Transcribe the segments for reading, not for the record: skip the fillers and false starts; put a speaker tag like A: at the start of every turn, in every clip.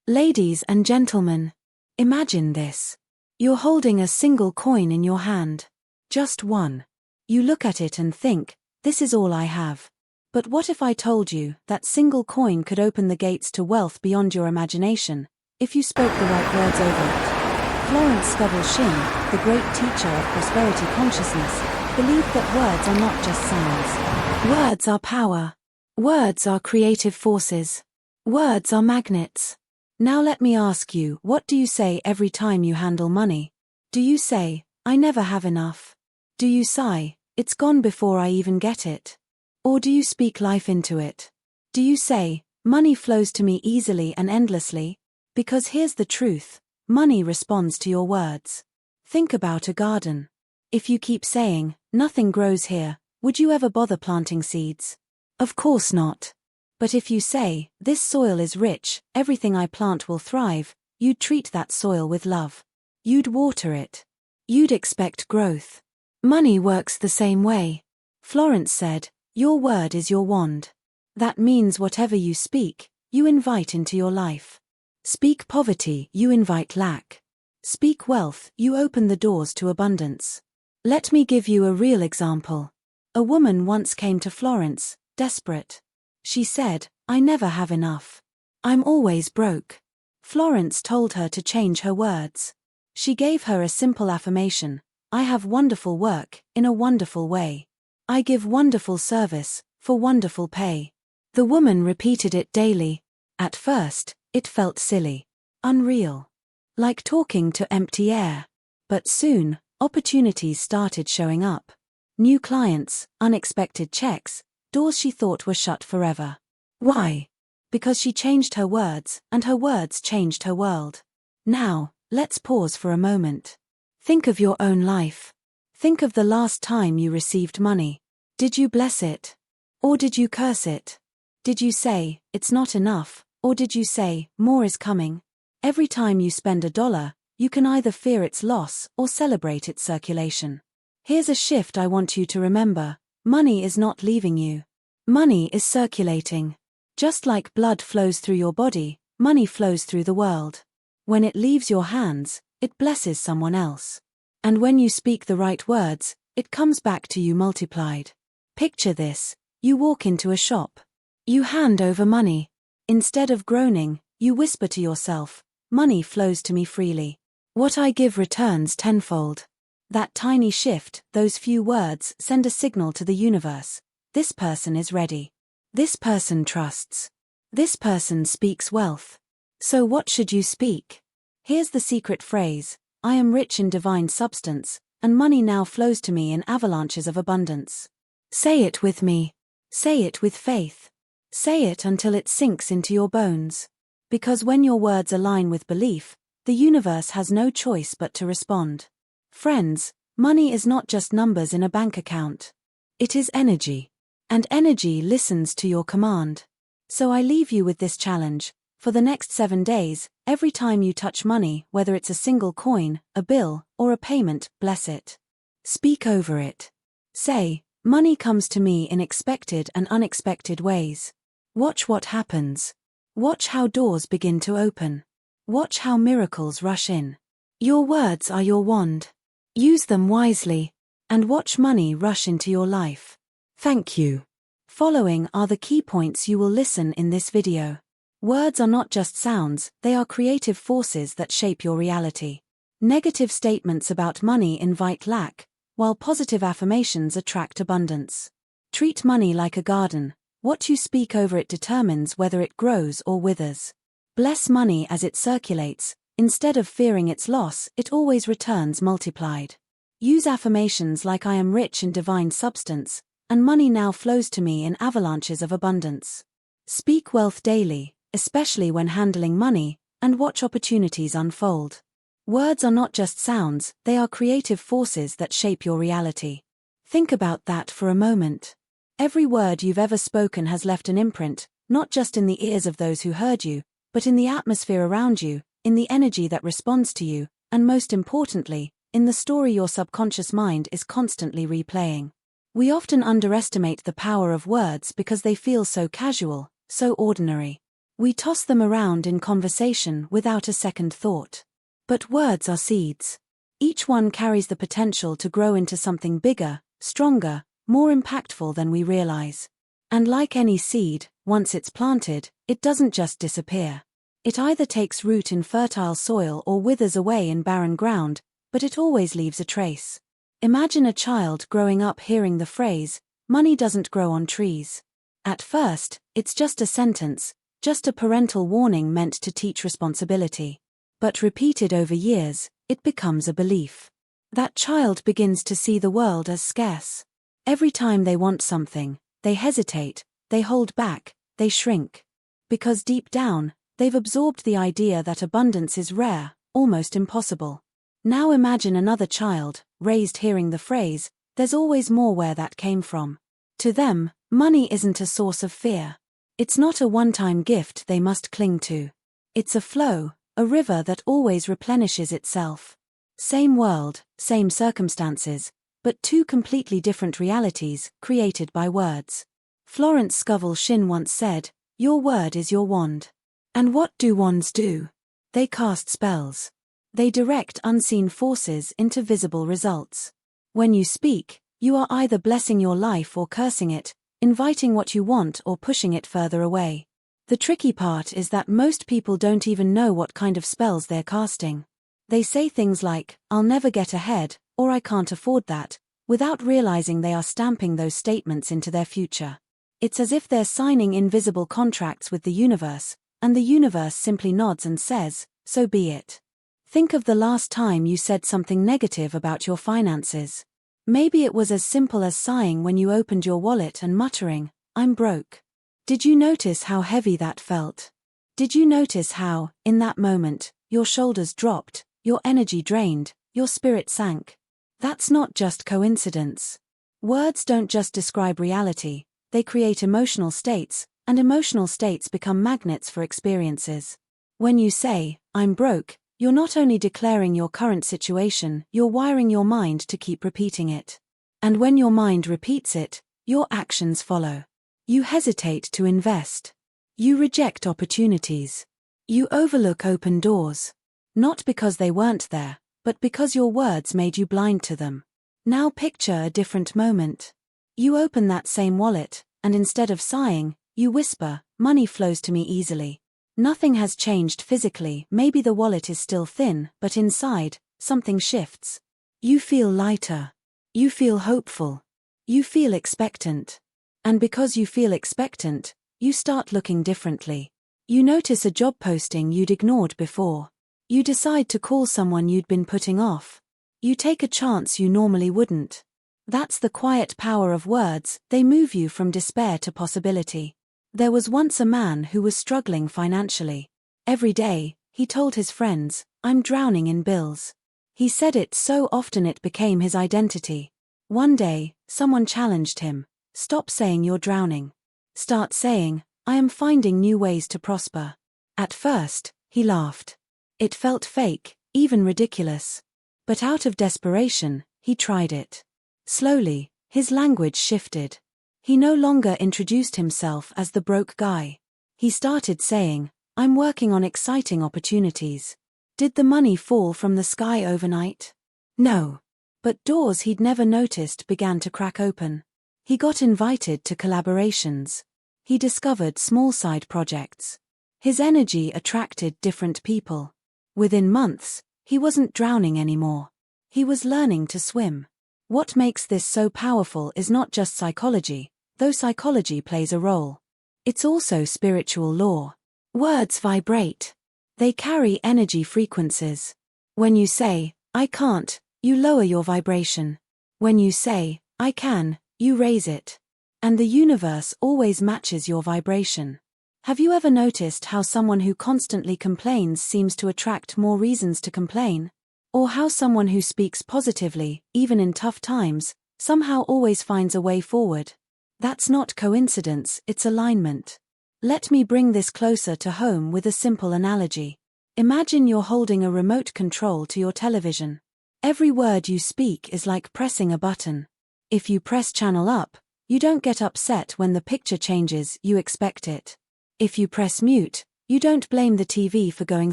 A: Ladies and gentlemen, imagine this. You're holding a single coin in your hand. Just one. You look at it and think, this is all I have. But what if I told you that single coin could open the gates to wealth beyond your imagination, if you spoke the right words over it? Florence Scovel Shinn, the great teacher of prosperity consciousness, believed that words are not just sounds. Words are power. Words are creative forces. Words are magnets. Now let me ask you, what do you say every time you handle money? Do you say, I never have enough? Do you sigh, it's gone before I even get it? Or do you speak life into it? Do you say, money flows to me easily and endlessly? Because here's the truth, money responds to your words. Think about a garden. If you keep saying, nothing grows here, would you ever bother planting seeds? Of course not. But if you say, this soil is rich, everything I plant will thrive, you'd treat that soil with love. You'd water it. You'd expect growth. Money works the same way. Florence said, your word is your wand. That means whatever you speak, you invite into your life. Speak poverty, you invite lack. Speak wealth, you open the doors to abundance. Let me give you a real example. A woman once came to Florence, desperate. She said, I never have enough. I'm always broke. Florence told her to change her words. She gave her a simple affirmation, I have wonderful work, in a wonderful way. I give wonderful service, for wonderful pay. The woman repeated it daily. At first, it felt silly. Unreal. Like talking to empty air. But soon, opportunities started showing up. New clients, unexpected checks, doors she thought were shut forever. Why? Because she changed her words, and her words changed her world. Now, let's pause for a moment. Think of your own life. Think of the last time you received money. Did you bless it? Or did you curse it? Did you say, it's not enough, or did you say, more is coming? Every time you spend $1, you can either fear its loss or celebrate its circulation. Here's a shift I want you to remember. Money is not leaving you. Money is circulating. Just like blood flows through your body, money flows through the world. When it leaves your hands, it blesses someone else. And when you speak the right words, it comes back to you multiplied. Picture this, you walk into a shop. You hand over money. Instead of groaning, you whisper to yourself, money flows to me freely. What I give returns tenfold. That tiny shift, those few words, send a signal to the universe. This person is ready. This person trusts. This person speaks wealth. So what should you speak? Here's the secret phrase, I am rich in divine substance, and money now flows to me in avalanches of abundance. Say it with me. Say it with faith. Say it until it sinks into your bones. Because when your words align with belief, the universe has no choice but to respond. Friends, money is not just numbers in a bank account. It is energy. And energy listens to your command. So I leave you with this challenge. For the next 7 days, every time you touch money, whether it's a single coin, a bill, or a payment, bless it. Speak over it. Say, money comes to me in expected and unexpected ways. Watch what happens. Watch how doors begin to open. Watch how miracles rush in. Your words are your wand. Use them wisely, and watch money rush into your life. Thank you. Following are the key points you will listen in this video. Words are not just sounds, they are creative forces that shape your reality. Negative statements about money invite lack, while positive affirmations attract abundance. Treat money like a garden. What you speak over it determines whether it grows or withers. Bless money as it circulates. Instead of fearing its loss, it always returns multiplied. Use affirmations like I am rich in divine substance, and money now flows to me in avalanches of abundance. Speak wealth daily, especially when handling money, and watch opportunities unfold. Words are not just sounds, they are creative forces that shape your reality. Think about that for a moment. Every word you've ever spoken has left an imprint, not just in the ears of those who heard you, but in the atmosphere around you, in the energy that responds to you, and most importantly, in the story your subconscious mind is constantly replaying. We often underestimate the power of words because they feel so casual, so ordinary. We toss them around in conversation without a second thought. But words are seeds. Each one carries the potential to grow into something bigger, stronger, more impactful than we realize. And like any seed, once it's planted, it doesn't just disappear. It either takes root in fertile soil or withers away in barren ground, but it always leaves a trace. Imagine a child growing up hearing the phrase, "Money doesn't grow on trees." At first, it's just a sentence, just a parental warning meant to teach responsibility. But repeated over years, it becomes a belief. That child begins to see the world as scarce. Every time they want something, they hesitate, they hold back, they shrink. Because deep down, they've absorbed the idea that abundance is rare, almost impossible. Now imagine another child, raised hearing the phrase, "There's always more," where that came from. To them, money isn't a source of fear. It's not a one-time gift they must cling to. It's a flow, a river that always replenishes itself. Same world, same circumstances, but two completely different realities, created by words. Florence Scovel Shinn once said, "Your word is your wand." And what do wands do? They cast spells. They direct unseen forces into visible results. When you speak, you are either blessing your life or cursing it, inviting what you want or pushing it further away. The tricky part is that most people don't even know what kind of spells they're casting. They say things like, "I'll never get ahead," or "I can't afford that," without realizing they are stamping those statements into their future. It's as if they're signing invisible contracts with the universe, and the universe simply nods and says, "So be it." Think of the last time you said something negative about your finances. Maybe it was as simple as sighing when you opened your wallet and muttering, "I'm broke." Did you notice how heavy that felt? Did you notice how, in that moment, your shoulders dropped, your energy drained, your spirit sank? That's not just coincidence. Words don't just describe reality, they create emotional states, and emotional states become magnets for experiences. When you say, "I'm broke," you're not only declaring your current situation, you're wiring your mind to keep repeating it. And when your mind repeats it, your actions follow. You hesitate to invest. You reject opportunities. You overlook open doors. Not because they weren't there, but because your words made you blind to them. Now picture a different moment. You open that same wallet, and instead of sighing, you whisper, "Money flows to me easily." Nothing has changed physically, maybe the wallet is still thin, but inside, something shifts. You feel lighter. You feel hopeful. You feel expectant. And because you feel expectant, you start looking differently. You notice a job posting you'd ignored before. You decide to call someone you'd been putting off. You take a chance you normally wouldn't. That's the quiet power of words, they move you from despair to possibility. There was once a man who was struggling financially. Every day, he told his friends, "I'm drowning in bills." He said it so often it became his identity. One day, someone challenged him, "Stop saying you're drowning. Start saying, 'I am finding new ways to prosper.'" At first, he laughed. It felt fake, even ridiculous. But out of desperation, he tried it. Slowly, his language shifted. He no longer introduced himself as the broke guy. He started saying, "I'm working on exciting opportunities." Did the money fall from the sky overnight? No. But doors he'd never noticed began to crack open. He got invited to collaborations. He discovered small side projects. His energy attracted different people. Within months, he wasn't drowning anymore. He was learning to swim. What makes this so powerful is not just psychology, though psychology plays a role. It's also spiritual law. Words vibrate. They carry energy frequencies. When you say, "I can't," you lower your vibration. When you say, "I can," you raise it. And the universe always matches your vibration. Have you ever noticed how someone who constantly complains seems to attract more reasons to complain? Or how someone who speaks positively, even in tough times, somehow always finds a way forward? That's not coincidence, it's alignment. Let me bring this closer to home with a simple analogy. Imagine you're holding a remote control to your television. Every word you speak is like pressing a button. If you press channel up, you don't get upset when the picture changes, you expect it. If you press mute, you don't blame the TV for going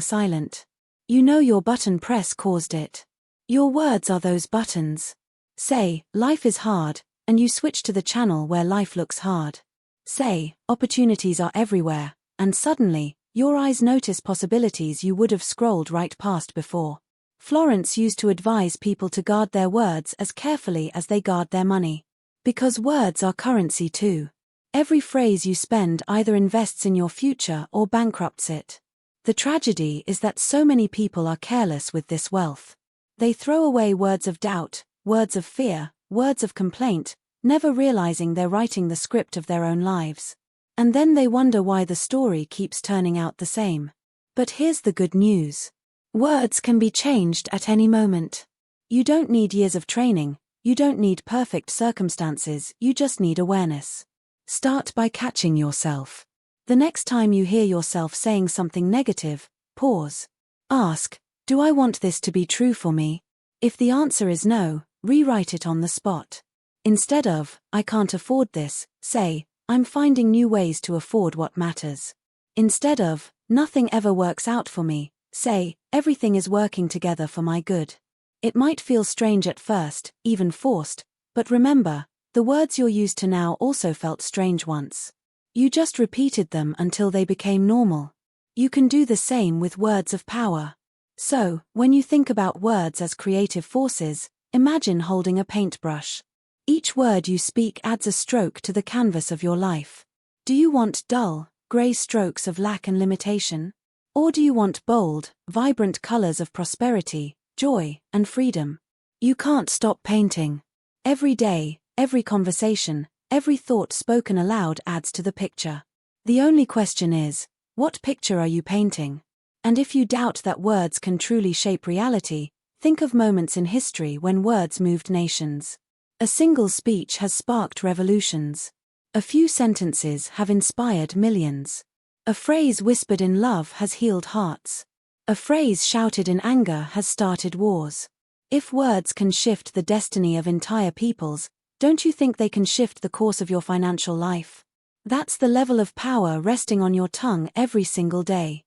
A: silent. You know your button press caused it. Your words are those buttons. Say, life is hard, and you switch to the channel where life looks hard. Say, opportunities are everywhere, and suddenly, your eyes notice possibilities you would have scrolled right past before. Florence used to advise people to guard their words as carefully as they guard their money. Because words are currency too. Every phrase you spend either invests in your future or bankrupts it. The tragedy is that so many people are careless with this wealth. They throw away words of doubt, words of fear, words of complaint, never realizing they're writing the script of their own lives. And then they wonder why the story keeps turning out the same. But here's the good news. Words can be changed at any moment. You don't need years of training, you don't need perfect circumstances, you just need awareness. Start by catching yourself. The next time you hear yourself saying something negative, pause. Ask, do I want this to be true for me? If the answer is no, rewrite it on the spot. Instead of, I can't afford this, say, I'm finding new ways to afford what matters. Instead of, nothing ever works out for me, say, everything is working together for my good. It might feel strange at first, even forced, but remember, the words you're used to now also felt strange once. You just repeated them until they became normal. You can do the same with words of power. So, when you think about words as creative forces, imagine holding a paintbrush. Each word you speak adds a stroke to the canvas of your life. Do you want dull, grey strokes of lack and limitation? Or do you want bold, vibrant colors of prosperity, joy, and freedom? You can't stop painting. Every day, every conversation, every thought spoken aloud adds to the picture. The only question is, what picture are you painting? And if you doubt that words can truly shape reality, think of moments in history when words moved nations. A single speech has sparked revolutions. A few sentences have inspired millions. A phrase whispered in love has healed hearts. A phrase shouted in anger has started wars. If words can shift the destiny of entire peoples, don't you think they can shift the course of your financial life? That's the level of power resting on your tongue every single day.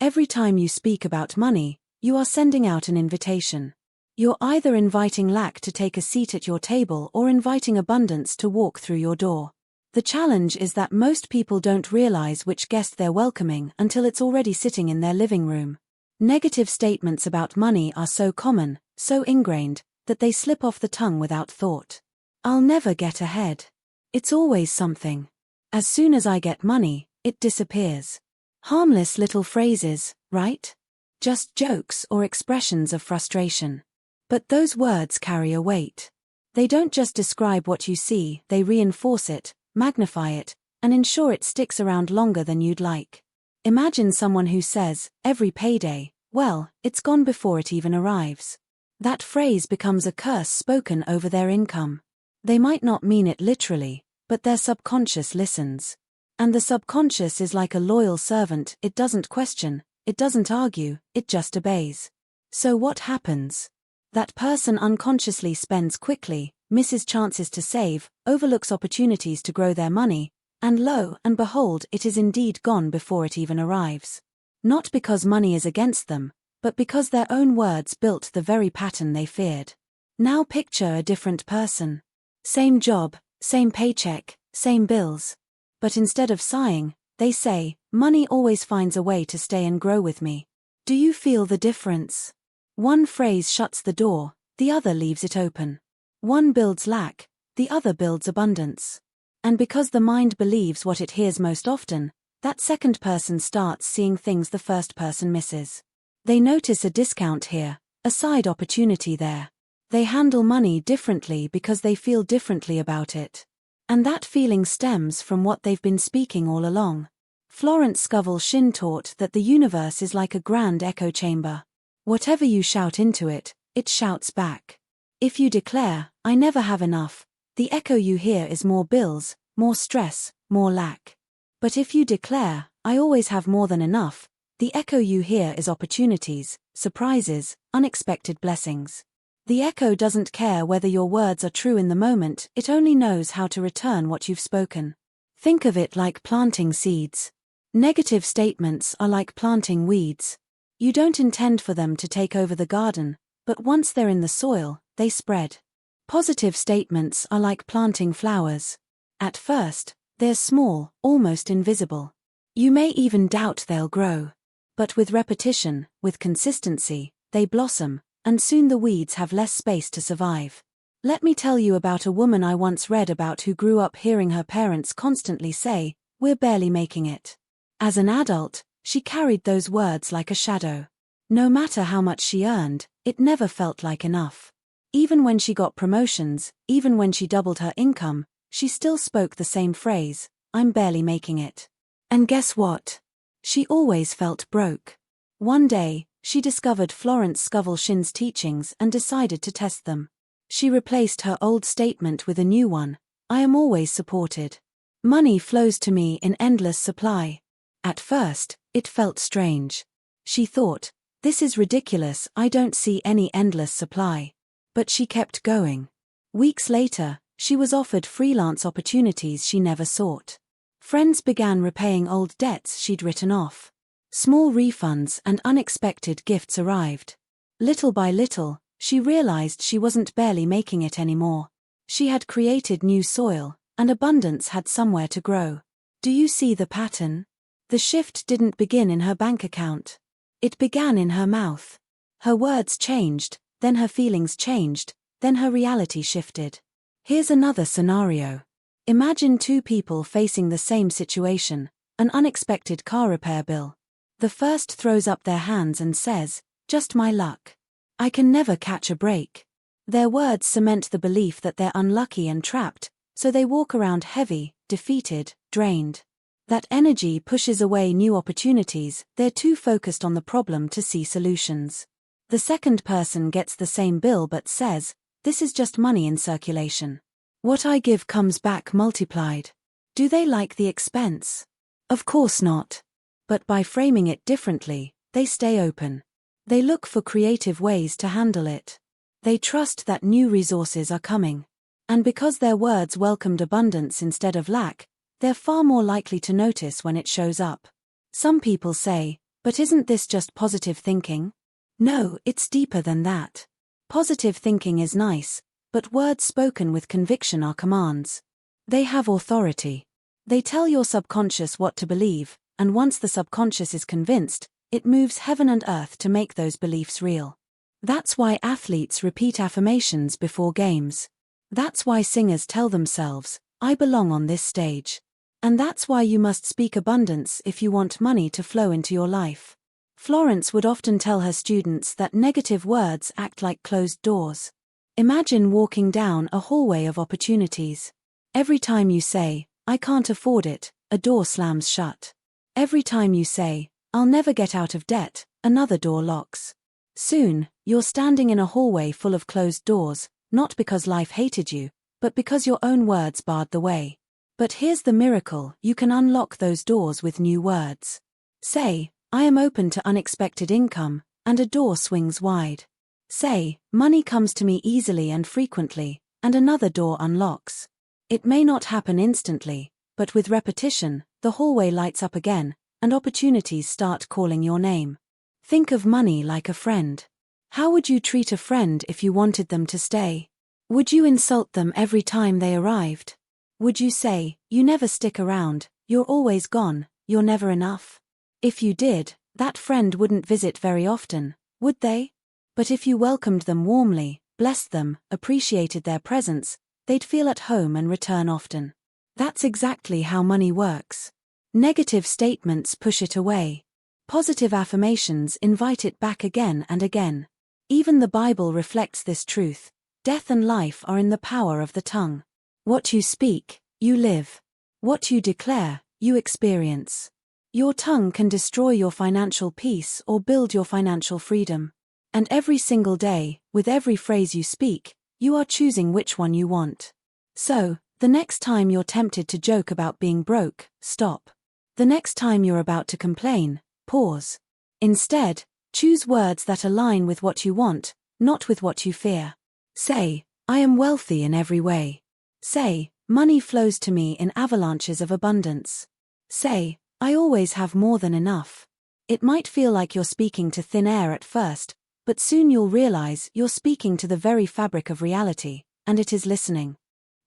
A: Every time you speak about money, you are sending out an invitation. You're either inviting lack to take a seat at your table or inviting abundance to walk through your door. The challenge is that most people don't realize which guest they're welcoming until it's already sitting in their living room. Negative statements about money are so common, so ingrained, that they slip off the tongue without thought. I'll never get ahead. It's always something. As soon as I get money, it disappears. Harmless little phrases, right? Just jokes or expressions of frustration. But those words carry a weight. They don't just describe what you see, they reinforce it, magnify it, and ensure it sticks around longer than you'd like. Imagine someone who says, every payday, well, it's gone before it even arrives. That phrase becomes a curse spoken over their income. They might not mean it literally, but their subconscious listens. And the subconscious is like a loyal servant, it doesn't question, it doesn't argue, it just obeys. So what happens? That person unconsciously spends quickly, misses chances to save, overlooks opportunities to grow their money, and lo and behold it is indeed gone before it even arrives. Not because money is against them, but because their own words built the very pattern they feared. Now picture a different person. Same job, same paycheck, same bills. But instead of sighing, they say, money always finds a way to stay and grow with me. Do you feel the difference? One phrase shuts the door, the other leaves it open. One builds lack, the other builds abundance. And because the mind believes what it hears most often, that second person starts seeing things the first person misses. They notice a discount here, a side opportunity there. They handle money differently because they feel differently about it. And that feeling stems from what they've been speaking all along. Florence Scovel Shinn taught that the universe is like a grand echo chamber. Whatever you shout into it, it shouts back. If you declare, I never have enough, the echo you hear is more bills, more stress, more lack. But if you declare, I always have more than enough, the echo you hear is opportunities, surprises, unexpected blessings. The echo doesn't care whether your words are true in the moment, it only knows how to return what you've spoken. Think of it like planting seeds. Negative statements are like planting weeds. You don't intend for them to take over the garden, but once they're in the soil, they spread. Positive statements are like planting flowers. At first, they're small, almost invisible. You may even doubt they'll grow. But with repetition, with consistency, they blossom, and soon the weeds have less space to survive. Let me tell you about a woman I once read about who grew up hearing her parents constantly say, "We're barely making it." As an adult, she carried those words like a shadow. No matter how much she earned, it never felt like enough. Even when she got promotions, even when she doubled her income, she still spoke the same phrase, "I'm barely making it." And guess what? She always felt broke. One day, she discovered Florence Scovel Shinn's teachings and decided to test them. She replaced her old statement with a new one, "I am always supported. Money flows to me in endless supply." At first, it felt strange. She thought, "This is ridiculous, I don't see any endless supply." But she kept going. Weeks later, she was offered freelance opportunities she never sought. Friends began repaying old debts she'd written off. Small refunds and unexpected gifts arrived. Little by little, she realized she wasn't barely making it anymore. She had created new soil, and abundance had somewhere to grow. Do you see the pattern? The shift didn't begin in her bank account. It began in her mouth. Her words changed, then her feelings changed, then her reality shifted. Here's another scenario. Imagine two people facing the same situation, an unexpected car repair bill. The first throws up their hands and says, "Just my luck. I can never catch a break." Their words cement the belief that they're unlucky and trapped, so they walk around heavy, defeated, drained. That energy pushes away new opportunities, they're too focused on the problem to see solutions. The second person gets the same bill but says, "This is just money in circulation. What I give comes back multiplied." Do they like the expense? Of course not. But by framing it differently, they stay open. They look for creative ways to handle it. They trust that new resources are coming. And because their words welcomed abundance instead of lack, they're far more likely to notice when it shows up. Some people say, "But isn't this just positive thinking?" No, it's deeper than that. Positive thinking is nice, but words spoken with conviction are commands. They have authority. They tell your subconscious what to believe, and once the subconscious is convinced, it moves heaven and earth to make those beliefs real. That's why athletes repeat affirmations before games. That's why singers tell themselves, "I belong on this stage." And that's why you must speak abundance if you want money to flow into your life. Florence would often tell her students that negative words act like closed doors. Imagine walking down a hallway of opportunities. Every time you say, "I can't afford it," a door slams shut. Every time you say, "I'll never get out of debt," another door locks. Soon, you're standing in a hallway full of closed doors, not because life hated you, but because your own words barred the way. But here's the miracle, you can unlock those doors with new words. Say, "I am open to unexpected income," and a door swings wide. Say, "Money comes to me easily and frequently," and another door unlocks. It may not happen instantly, but with repetition, the hallway lights up again, and opportunities start calling your name. Think of money like a friend. How would you treat a friend if you wanted them to stay? Would you insult them every time they arrived? Would you say, "You never stick around, you're always gone, you're never enough"? If you did, that friend wouldn't visit very often, would they? But if you welcomed them warmly, blessed them, appreciated their presence, they'd feel at home and return often. That's exactly how money works. Negative statements push it away. Positive affirmations invite it back again and again. Even the Bible reflects this truth. Death and life are in the power of the tongue. What you speak, you live. What you declare, you experience. Your tongue can destroy your financial peace or build your financial freedom. And every single day, with every phrase you speak, you are choosing which one you want. So, the next time you're tempted to joke about being broke, stop. The next time you're about to complain, pause. Instead, choose words that align with what you want, not with what you fear. Say, "I am wealthy in every way." Say, "Money flows to me in avalanches of abundance." Say, I always have more than enough. It might feel like you're speaking to thin air at first, but soon you'll realize you're speaking to the very fabric of reality, and it is listening.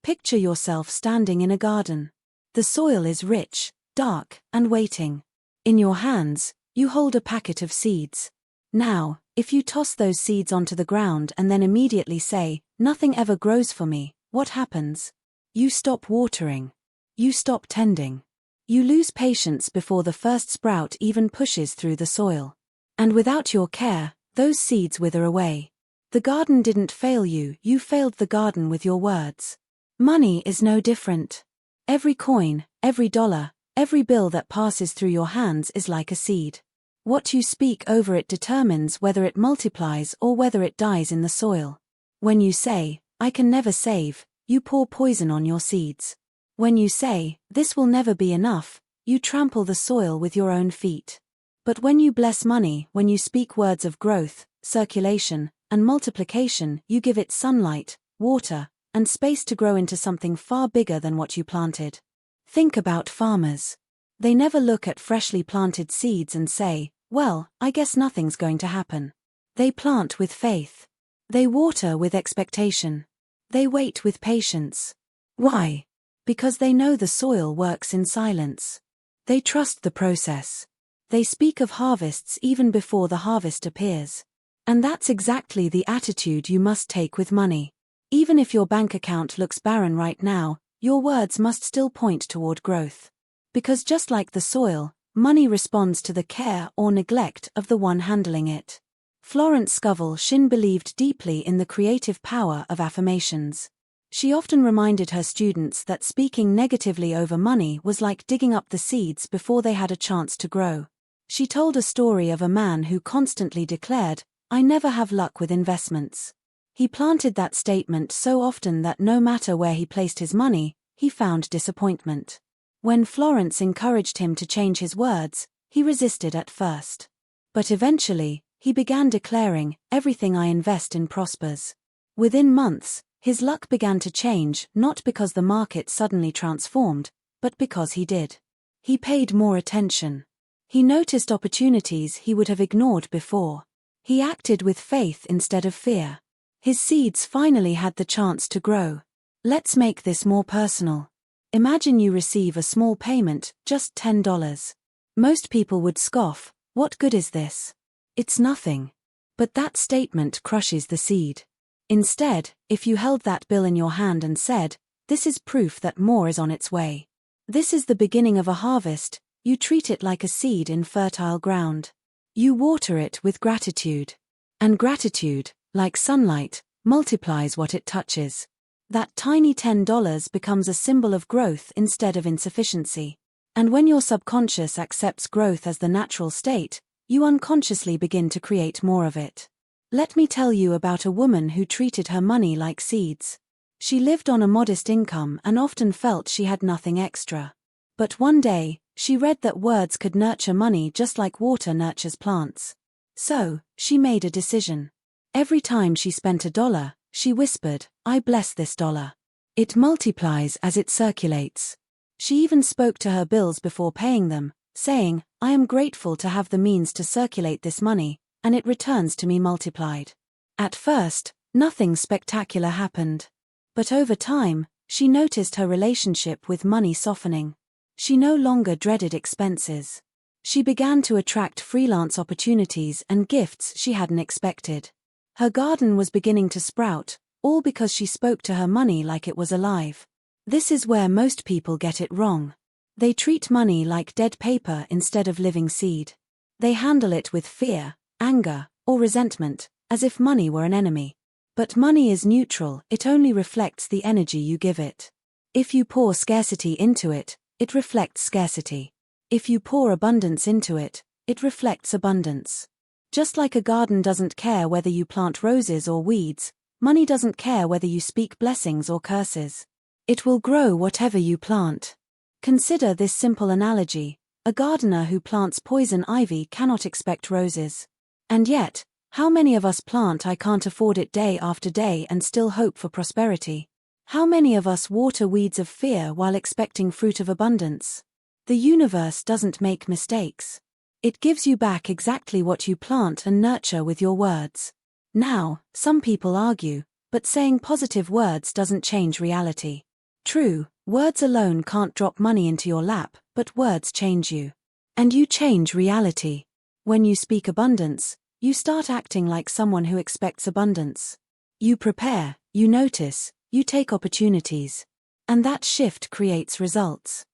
A: Picture yourself standing in a garden. The soil is rich, dark, and waiting. In your hands, you hold a packet of seeds. Now, if you toss those seeds onto the ground and then immediately say, "Nothing ever grows for me," what happens? You stop watering. You stop tending. You lose patience before the first sprout even pushes through the soil. And without your care, those seeds wither away. The garden didn't fail you, you failed the garden with your words. Money is no different. Every coin, every dollar, every bill that passes through your hands is like a seed. What you speak over it determines whether it multiplies or whether it dies in the soil. When you say, "I can never save," you pour poison on your seeds. When you say, "This will never be enough," you trample the soil with your own feet. But when you bless money, when you speak words of growth, circulation, and multiplication, you give it sunlight, water, and space to grow into something far bigger than what you planted. Think about farmers. They never look at freshly planted seeds and say, "Well, I guess nothing's going to happen." They plant with faith. They water with expectation. They wait with patience. Why? Because they know the soil works in silence. They trust the process. They speak of harvests even before the harvest appears. And that's exactly the attitude you must take with money. Even if your bank account looks barren right now, your words must still point toward growth. Because just like the soil, money responds to the care or neglect of the one handling it. Florence Scovel Shinn believed deeply in the creative power of affirmations. She often reminded her students that speaking negatively over money was like digging up the seeds before they had a chance to grow. She told a story of a man who constantly declared, "I never have luck with investments." He planted that statement so often that no matter where he placed his money, he found disappointment. When Florence encouraged him to change his words, he resisted at first. But eventually, he began declaring, "Everything I invest in prospers." Within months, his luck began to change, not because the market suddenly transformed, but because he did. He paid more attention. He noticed opportunities he would have ignored before. He acted with faith instead of fear. His seeds finally had the chance to grow. Let's make this more personal. Imagine you receive a small payment, just $10. Most people would scoff, "What good is this? It's nothing." But that statement crushes the seed. Instead, if you held that bill in your hand and said, "This is proof that more is on its way. This is the beginning of a harvest," you treat it like a seed in fertile ground. You water it with gratitude. And gratitude, like sunlight, multiplies what it touches. That tiny $10 becomes a symbol of growth instead of insufficiency. And when your subconscious accepts growth as the natural state, you unconsciously begin to create more of it. Let me tell you about a woman who treated her money like seeds. She lived on a modest income and often felt she had nothing extra. But one day, she read that words could nurture money just like water nurtures plants. So, she made a decision. Every time she spent $1, she whispered, "I bless this dollar. It multiplies as it circulates." She even spoke to her bills before paying them, saying, "I am grateful to have the means to circulate this money, and it returns to me multiplied." At first, nothing spectacular happened. But over time, she noticed her relationship with money softening. She no longer dreaded expenses. She began to attract freelance opportunities and gifts she hadn't expected. Her garden was beginning to sprout, all because she spoke to her money like it was alive. This is where most people get it wrong. They treat money like dead paper instead of living seed. They handle it with fear, anger, or resentment, as if money were an enemy. But money is neutral, it only reflects the energy you give it. If you pour scarcity into it, it reflects scarcity. If you pour abundance into it, it reflects abundance. Just like a garden doesn't care whether you plant roses or weeds, money doesn't care whether you speak blessings or curses. It will grow whatever you plant. Consider this simple analogy. A gardener who plants poison ivy cannot expect roses. And yet, how many of us plant "I can't afford it" day after day and still hope for prosperity? How many of us water weeds of fear while expecting fruit of abundance? The universe doesn't make mistakes. It gives you back exactly what you plant and nurture with your words. Now, some people argue, but saying positive words doesn't change reality. True, words alone can't drop money into your lap, but words change you. And you change reality. When you speak abundance, you start acting like someone who expects abundance. You prepare, you notice, you take opportunities. And that shift creates results.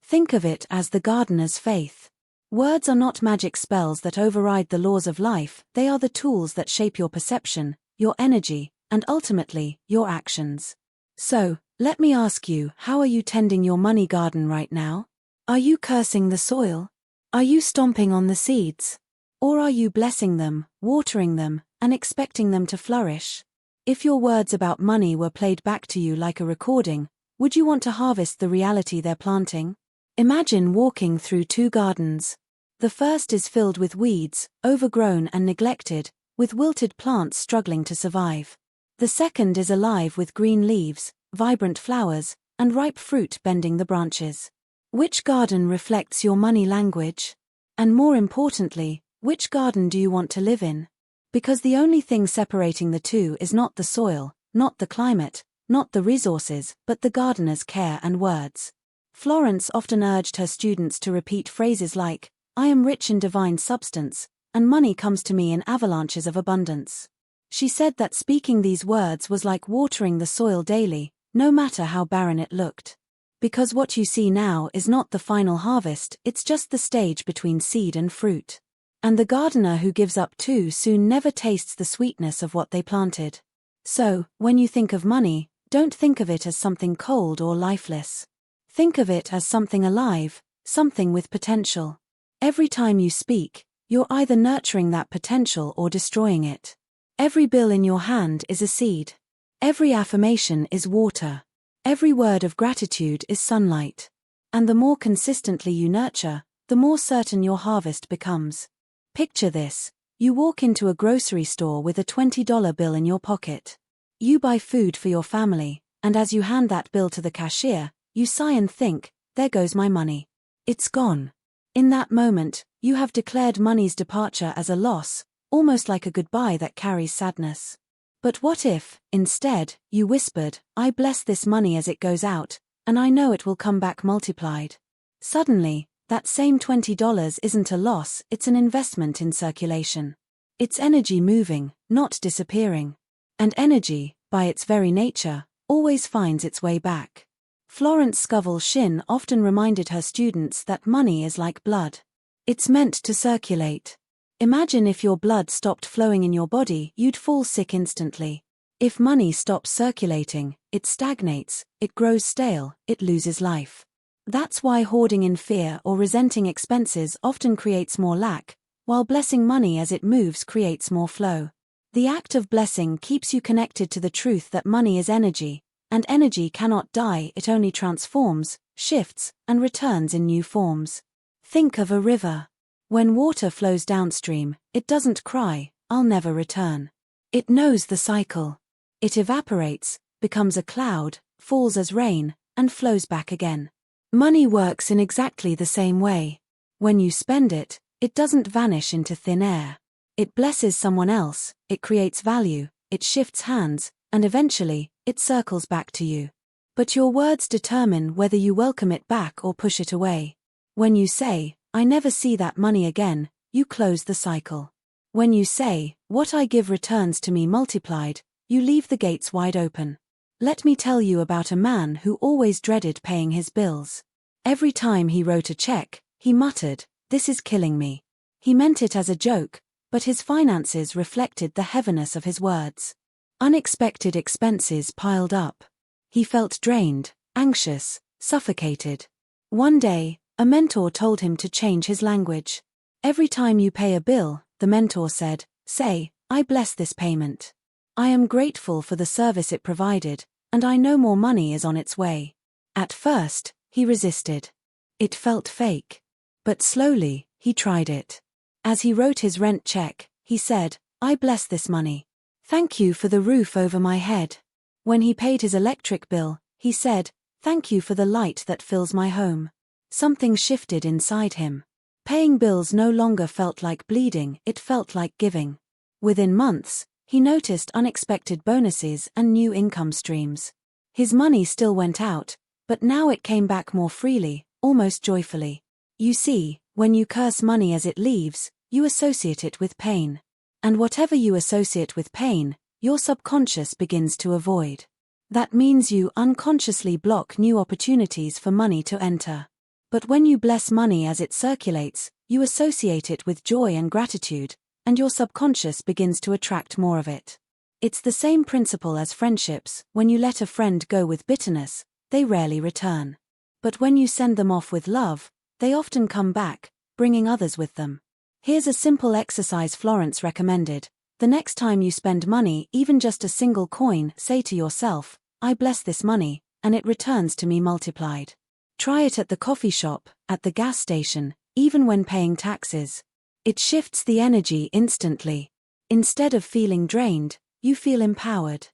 A: Think of it as the gardener's faith. Words are not magic spells that override the laws of life, they are the tools that shape your perception, your energy, and ultimately, your actions. So, let me ask you, how are you tending your money garden right now? Are you cursing the soil? Are you stomping on the seeds? Or are you blessing them, watering them, and expecting them to flourish? If your words about money were played back to you like a recording, would you want to harvest the reality they're planting? Imagine walking through two gardens. The first is filled with weeds, overgrown and neglected, with wilted plants struggling to survive. The second is alive with green leaves, vibrant flowers, and ripe fruit bending the branches. Which garden reflects your money language? And more importantly, which garden do you want to live in? Because the only thing separating the two is not the soil, not the climate, not the resources, but the gardener's care and words. Florence often urged her students to repeat phrases like, "I am rich in divine substance, and money comes to me in avalanches of abundance." She said that speaking these words was like watering the soil daily, no matter how barren it looked. Because what you see now is not the final harvest, it's just the stage between seed and fruit. And the gardener who gives up too soon never tastes the sweetness of what they planted. So, when you think of money, don't think of it as something cold or lifeless. Think of it as something alive, something with potential. Every time you speak, you're either nurturing that potential or destroying it. Every bill in your hand is a seed. Every affirmation is water. Every word of gratitude is sunlight. And the more consistently you nurture, the more certain your harvest becomes. Picture this. You walk into a grocery store with a $20 bill in your pocket. You buy food for your family, and as you hand that bill to the cashier, you sigh and think, there goes my money. It's gone. In that moment, you have declared money's departure as a loss, almost like a goodbye that carries sadness. But what if, instead, you whispered, "I bless this money as it goes out, and I know it will come back multiplied." Suddenly, that same $20 isn't a loss, it's an investment in circulation. It's energy moving, not disappearing. And energy, by its very nature, always finds its way back. Florence Scovel Shinn often reminded her students that money is like blood. It's meant to circulate. Imagine if your blood stopped flowing in your body, you'd fall sick instantly. If money stops circulating, it stagnates, it grows stale, it loses life. That's why hoarding in fear or resenting expenses often creates more lack, while blessing money as it moves creates more flow. The act of blessing keeps you connected to the truth that money is energy, and energy cannot die, it only transforms, shifts, and returns in new forms. Think of a river. When water flows downstream, it doesn't cry, "I'll never return." It knows the cycle. It evaporates, becomes a cloud, falls as rain, and flows back again. Money works in exactly the same way. When you spend it, it doesn't vanish into thin air. It blesses someone else, it creates value, it shifts hands, and eventually, it circles back to you. But your words determine whether you welcome it back or push it away. When you say, "I never see that money again," you close the cycle. When you say, "What I give returns to me multiplied," you leave the gates wide open. Let me tell you about a man who always dreaded paying his bills. Every time he wrote a check, he muttered, "This is killing me." He meant it as a joke, but his finances reflected the heaviness of his words. Unexpected expenses piled up. He felt drained, anxious, suffocated. One day, a mentor told him to change his language. Every time you pay a bill, the mentor said, say, "I bless this payment. I am grateful for the service it provided, and I know more money is on its way." At first, he resisted. It felt fake. But slowly, he tried it. As he wrote his rent check, he said, "I bless this money. Thank you for the roof over my head." When he paid his electric bill, he said, "Thank you for the light that fills my home." something shifted inside him. Paying bills no longer felt like bleeding, it felt like giving. Within months, he noticed unexpected bonuses and new income streams. His money still went out, but now it came back more freely, almost joyfully. You see, when you curse money as it leaves, you associate it with pain. And whatever you associate with pain, your subconscious begins to avoid. That means you unconsciously block new opportunities for money to enter. But when you bless money as it circulates, you associate it with joy and gratitude, and your subconscious begins to attract more of it. It's the same principle as friendships. When you let a friend go with bitterness, they rarely return. But when you send them off with love, they often come back, bringing others with them. Here's a simple exercise Florence recommended. The next time you spend money, even just a single coin, say to yourself, I bless this money, and it returns to me multiplied. Try it at the coffee shop, at the gas station, even when paying taxes. It shifts the energy instantly. Instead of feeling drained, you feel empowered.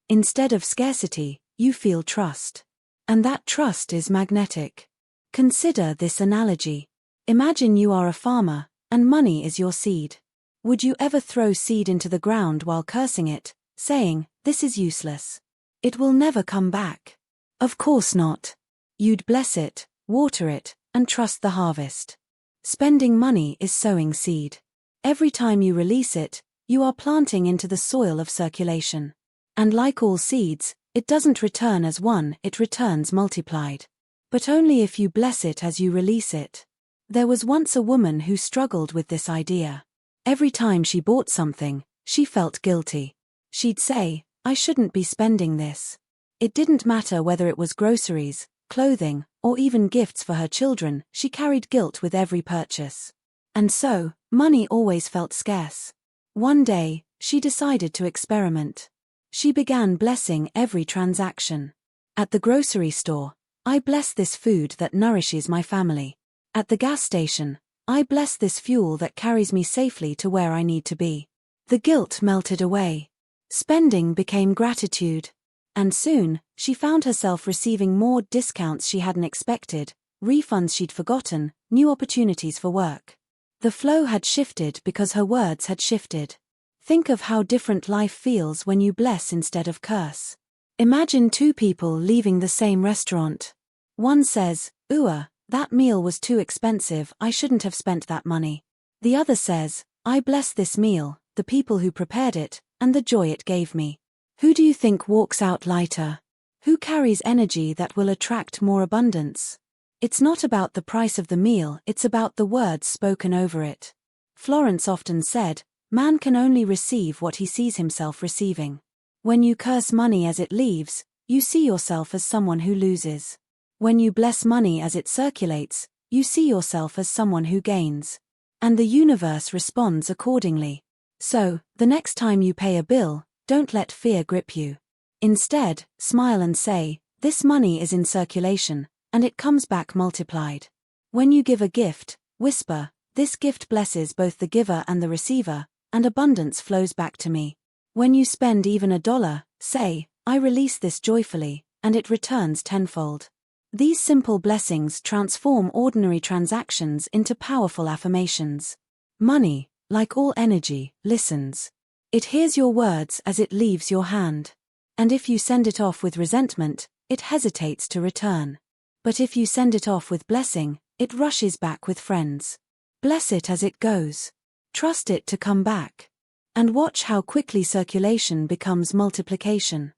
A: Instead of scarcity, you feel trust. And that trust is magnetic. Consider this analogy. Imagine you are a farmer, and money is your seed. Would you ever throw seed into the ground while cursing it, saying, this is useless? It will never come back. Of course not. You'd bless it, water it, and trust the harvest. Spending money is sowing seed. Every time you release it, you are planting into the soil of circulation. And like all seeds, it doesn't return as one, it returns multiplied. But only if you bless it as you release it. There was once a woman who struggled with this idea. Every time she bought something, she felt guilty. She'd say, I shouldn't be spending this. It didn't matter whether it was groceries, clothing, or even gifts for her children, she carried guilt with every purchase. And so, money always felt scarce. One day, she decided to experiment. She began blessing every transaction. At the grocery store, I bless this food that nourishes my family. At the gas station, I bless this fuel that carries me safely to where I need to be. The guilt melted away. Spending became gratitude. And soon, she found herself receiving more discounts she hadn't expected, refunds she'd forgotten, new opportunities for work. The flow had shifted because her words had shifted. Think of how different life feels when you bless instead of curse. Imagine two people leaving the same restaurant. One says, "Ooh, that meal was too expensive, I shouldn't have spent that money." The other says, "I bless this meal, the people who prepared it, and the joy it gave me." Who do you think walks out lighter? Who carries energy that will attract more abundance? It's not about the price of the meal, it's about the words spoken over it. Florence often said, man can only receive what he sees himself receiving. When you curse money as it leaves, you see yourself as someone who loses. When you bless money as it circulates, you see yourself as someone who gains. And the universe responds accordingly. So, the next time you pay a bill, don't let fear grip you. Instead, smile and say, this money is in circulation, and it comes back multiplied. When you give a gift, whisper, this gift blesses both the giver and the receiver, and abundance flows back to me. When you spend even $1, say, I release this joyfully, and it returns tenfold. These simple blessings transform ordinary transactions into powerful affirmations. Money, like all energy, listens. It hears your words as it leaves your hand. And if you send it off with resentment, it hesitates to return. But if you send it off with blessing, it rushes back with friends. Bless it as it goes. Trust it to come back. And watch how quickly circulation becomes multiplication.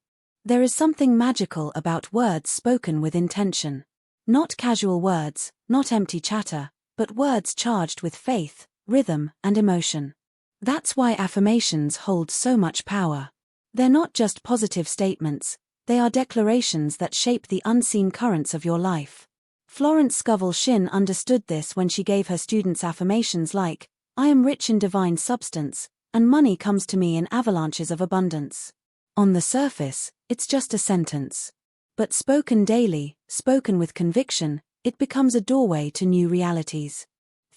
A: There is something magical about words spoken with intention. Not casual words, not empty chatter, but words charged with faith, rhythm, and emotion. That's why affirmations hold so much power. They're not just positive statements, they are declarations that shape the unseen currents of your life. Florence Scovel Shinn understood this when she gave her students affirmations like, I am rich in divine substance, and money comes to me in avalanches of abundance. On the surface, it's just a sentence. But spoken daily, spoken with conviction, it becomes a doorway to new realities.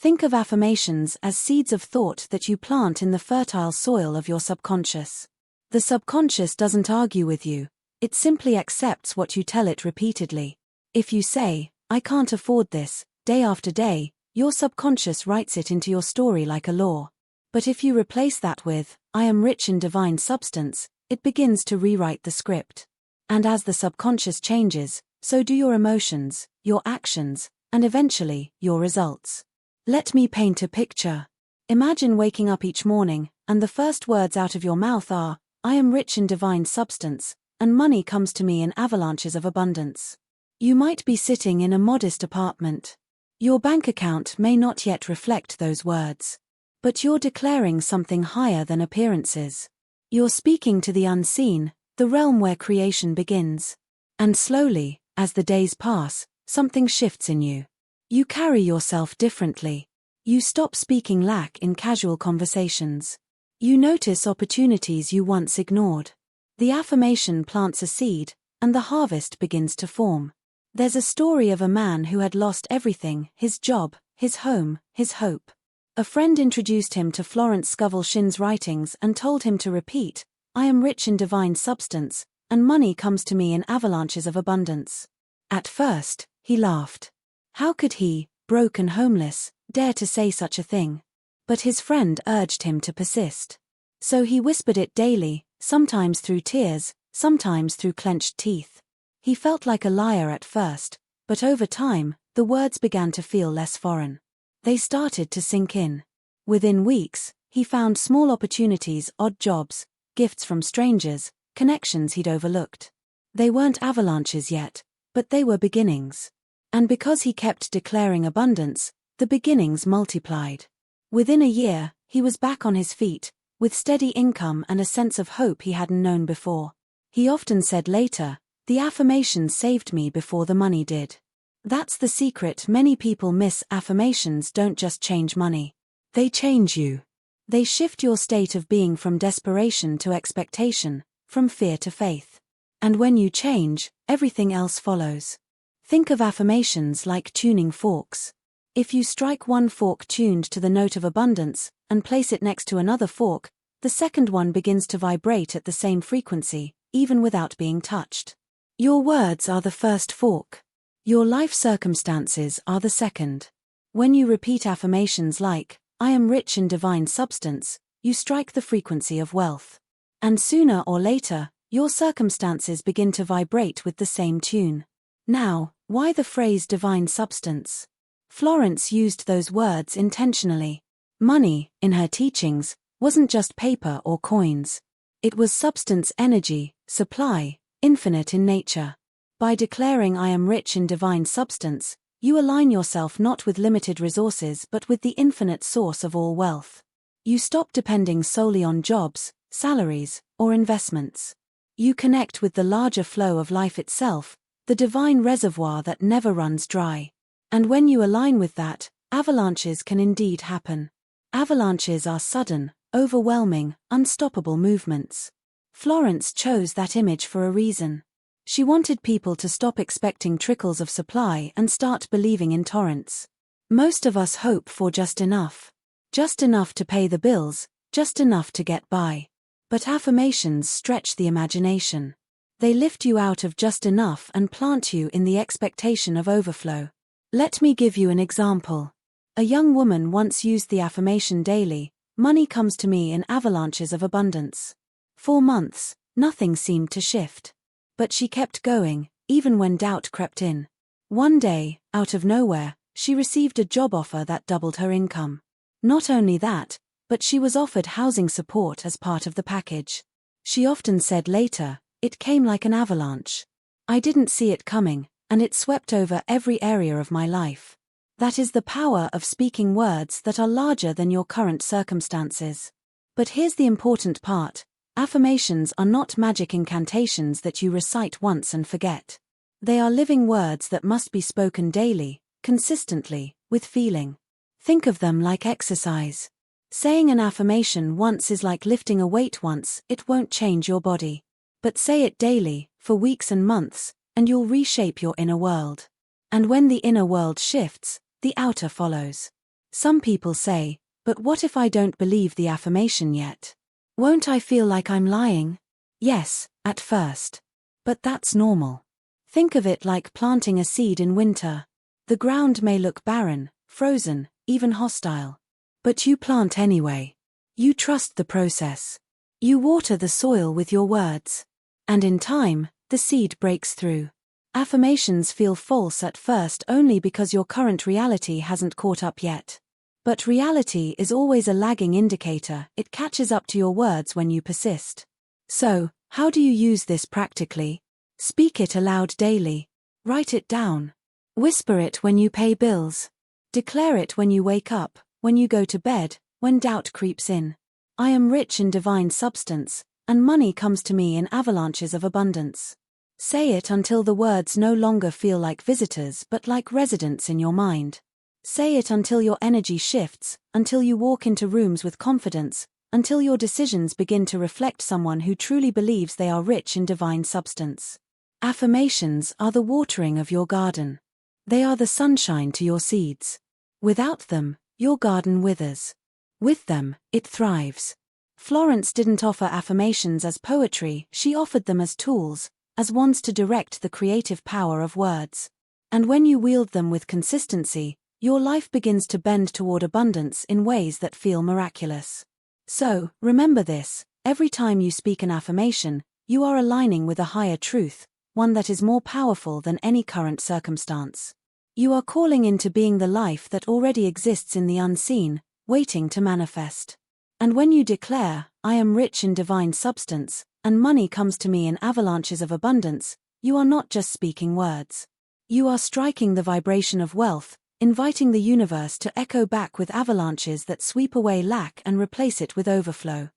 A: Think of affirmations as seeds of thought that you plant in the fertile soil of your subconscious. The subconscious doesn't argue with you, it simply accepts what you tell it repeatedly. If you say, I can't afford this, day after day, your subconscious writes it into your story like a law. But if you replace that with, I am rich in divine substance, it begins to rewrite the script. And as the subconscious changes, so do your emotions, your actions, and eventually, your results. Let me paint a picture. Imagine waking up each morning, and the first words out of your mouth are, I am rich in divine substance, and money comes to me in avalanches of abundance. You might be sitting in a modest apartment. Your bank account may not yet reflect those words. But you're declaring something higher than appearances. You're speaking to the unseen, the realm where creation begins. And slowly, as the days pass, something shifts in you. You carry yourself differently. You stop speaking lack in casual conversations. You notice opportunities you once ignored. The affirmation plants a seed, and the harvest begins to form. There's a story of a man who had lost everything, his job, his home, his hope. A friend introduced him to Florence Scovel Shinn's writings and told him to repeat, I am rich in divine substance, and money comes to me in avalanches of abundance. At first, he laughed. How could he, broke and homeless, dare to say such a thing? But his friend urged him to persist. So he whispered it daily, sometimes through tears, sometimes through clenched teeth. He felt like a liar at first, but over time, the words began to feel less foreign. They started to sink in. Within weeks, he found small opportunities, odd jobs, gifts from strangers, connections he'd overlooked. They weren't avalanches yet, but they were beginnings. And because he kept declaring abundance, the beginnings multiplied. Within a year, he was back on his feet, with steady income and a sense of hope he hadn't known before. He often said later, the affirmation saved me before the money did. That's the secret many people miss. Affirmations don't just change money. They change you. They shift your state of being from desperation to expectation, from fear to faith. And when you change, everything else follows. Think of affirmations like tuning forks. If you strike one fork tuned to the note of abundance, and place it next to another fork, the second one begins to vibrate at the same frequency, even without being touched. Your words are the first fork. Your life circumstances are the second. When you repeat affirmations like, I am rich in divine substance, you strike the frequency of wealth. And sooner or later, your circumstances begin to vibrate with the same tune. Now, why the phrase divine substance? Florence used those words intentionally. Money, in her teachings, wasn't just paper or coins. It was substance, energy, supply, infinite in nature. By declaring I am rich in divine substance, you align yourself not with limited resources but with the infinite source of all wealth. You stop depending solely on jobs, salaries, or investments. You connect with the larger flow of life itself, the divine reservoir that never runs dry. And when you align with that, avalanches can indeed happen. Avalanches are sudden, overwhelming, unstoppable movements. Florence chose that image for a reason. She wanted people to stop expecting trickles of supply and start believing in torrents. Most of us hope for just enough. Just enough to pay the bills, just enough to get by. But affirmations stretch the imagination. They lift you out of just enough and plant you in the expectation of overflow. Let me give you an example. A young woman once used the affirmation daily, money comes to me in avalanches of abundance. For months, nothing seemed to shift. But she kept going, even when doubt crept in. One day, out of nowhere, she received a job offer that doubled her income. Not only that, but she was offered housing support as part of the package. She often said later, it came like an avalanche. I didn't see it coming, and it swept over every area of my life. That is the power of speaking words that are larger than your current circumstances. But here's the important part. Affirmations are not magic incantations that you recite once and forget. They are living words that must be spoken daily, consistently, with feeling. Think of them like exercise. Saying an affirmation once is like lifting a weight once, it won't change your body. But say it daily, for weeks and months, and you'll reshape your inner world. And when the inner world shifts, the outer follows. Some people say, but what if I don't believe the affirmation yet? Won't I feel like I'm lying? Yes, at first. But that's normal. Think of it like planting a seed in winter. The ground may look barren, frozen, even hostile. But you plant anyway. You trust the process. You water the soil with your words. And in time, the seed breaks through. Affirmations feel false at first only because your current reality hasn't caught up yet. But reality is always a lagging indicator. It catches up to your words when you persist. So, how do you use this practically? Speak it aloud daily. Write it down. Whisper it when you pay bills. Declare it when you wake up, when you go to bed, when doubt creeps in. I am rich in divine substance, and money comes to me in avalanches of abundance. Say it until the words no longer feel like visitors but like residents in your mind. Say it until your energy shifts, until you walk into rooms with confidence, until your decisions begin to reflect someone who truly believes they are rich in divine substance. Affirmations are the watering of your garden. They are the sunshine to your seeds. Without them, your garden withers. With them, it thrives. Florence didn't offer affirmations as poetry, she offered them as tools, as wands to direct the creative power of words. And when you wield them with consistency, your life begins to bend toward abundance in ways that feel miraculous. So, remember this, every time you speak an affirmation, you are aligning with a higher truth, one that is more powerful than any current circumstance. You are calling into being the life that already exists in the unseen, waiting to manifest. And when you declare, I am rich in divine substance, and money comes to me in avalanches of abundance, you are not just speaking words. You are striking the vibration of wealth, inviting the universe to echo back with avalanches that sweep away lack and replace it with overflow.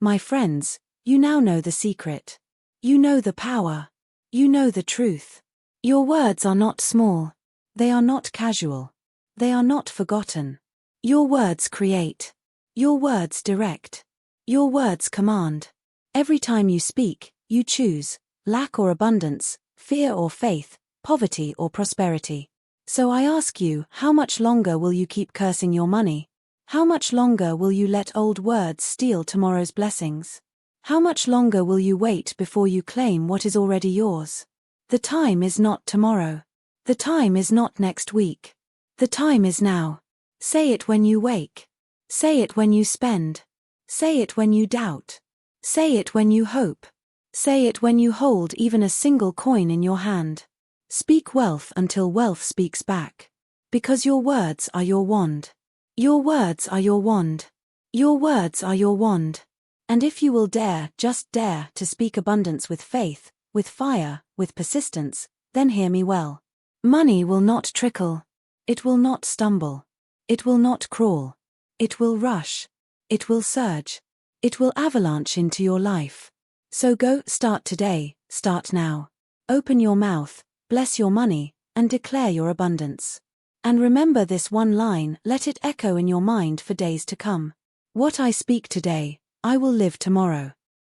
A: My friends, you now know the secret. You know the power. You know the truth. Your words are not small. They are not casual. They are not forgotten. Your words create. Your words direct. Your words command. Every time you speak, you choose lack or abundance, fear or faith, poverty or prosperity. So I ask you, how much longer will you keep cursing your money? How much longer will you let old words steal tomorrow's blessings? How much longer will you wait before you claim what is already yours? The time is not tomorrow. The time is not next week. The time is now. Say it when you wake. Say it when you spend. Say it when you doubt. Say it when you hope. Say it when you hold even a single coin in your hand. Speak wealth until wealth speaks back. Because your words are your wand. Your words are your wand. Your words are your wand. And if you will dare, just dare, to speak abundance with faith, with fire, with persistence, then hear me well. Money will not trickle. It will not stumble. It will not crawl. It will rush. It will surge. It will avalanche into your life. So go, start today, start now. Open your mouth, bless your money, and declare your abundance. And remember this one line, let it echo in your mind for days to come. What I speak today, I will live tomorrow.